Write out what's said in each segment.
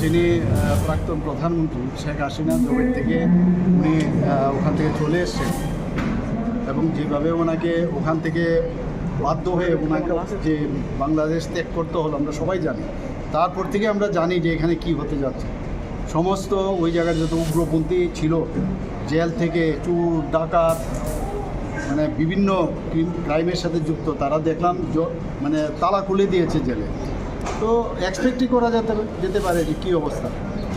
যিনি প্রাক্তন প্রধানমন্ত্রী শেখ হাসিনা জবের থেকে উনি ওখান থেকে চলে এসছেন এবং যেভাবে ওনাকে ওখান থেকে বাধ্য হয়ে ওনাকে যে বাংলাদেশ ত্যাগ করতে হলো আমরা সবাই জানি। তারপর থেকে আমরা জানি যে এখানে কি হতে যাচ্ছে। সমস্ত ওই জায়গার যত উগ্রপন্থী ছিল, জেল থেকে চুর ডাকাত মানে বিভিন্ন ক্রাইমের সাথে যুক্ত, তারা দেখলাম মানে তালা খুলে দিয়েছে জেলে। তো এক্সপেক্টই করা যেতে পারে যে কী অবস্থা।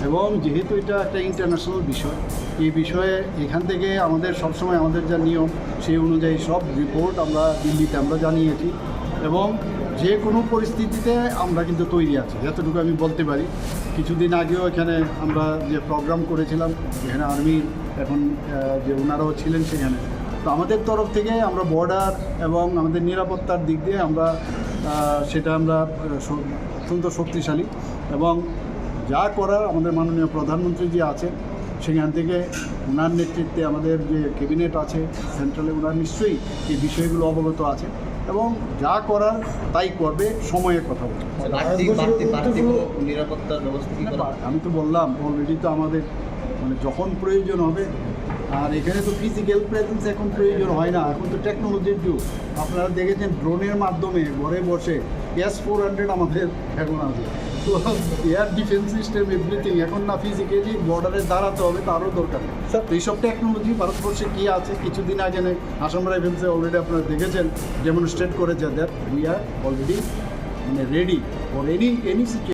এবং যেহেতু এটা একটা ইন্টারন্যাশনাল বিষয়, এই বিষয়ে এখান থেকে আমাদের সবসময় আমাদের যা নিয়ম সেই অনুযায়ী সব রিপোর্ট আমরা দিল্লিতে আমরা জানিয়েছি এবং যে কোনো পরিস্থিতিতে আমরা কিন্তু তৈরি আছি, যতটুকু আমি বলতে পারি। কিছুদিন আগেও এখানে আমরা যে প্রোগ্রাম করেছিলাম, এখানে আর্মির এখন যে ওনারাও ছিলেন সেখানে, তো আমাদের তরফ থেকে আমরা বর্ডার এবং আমাদের নিরাপত্তার দিক দিয়ে আমরা সেটা আমরা অত্যন্ত শক্তিশালী এবং যা করার আমাদের মাননীয় প্রধানমন্ত্রী যে আছেন সেখান থেকে ওনার নেতৃত্বে আমাদের যে ক্যাবিনেট আছে সেন্ট্রালে, ওনার নিশ্চয়ই এই বিষয়গুলো অবগত আছে এবং যা করার তাই করবে, সময়ের কথা বলছে। নিরাপত্তার ব্যবস্থা আমি তো বললাম অলরেডি, তো আমাদের মানে যখন প্রয়োজন হবে। আর এখানে তো ফিজিক্যাল প্রেজেন্স এখন প্রয়োজন হয় না, এখন তো টেকনোলজির যুগ। আপনারা দেখেছেন ড্রোনের মাধ্যমে ঘরে বসে S-400 আমাদের এখন আছে। তো এয়ার ডিফেন্স সিস্টেম এভরিথিং এখন না ফিজিক্যালি বর্ডারে দাঁড়াতে হবে, তারও দরকার নেই। তো এইসব টেকনোলজি ভারতবর্ষে কী আছে, কিছুদিন আগে আসাম রাইফেলসে অলরেডি আপনারা দেখেছেন ডেমনস্ট্রেট করেছে দ্যাট উই আর অলরেডি মানে রেডি ফর এনি সিচুয়েশন।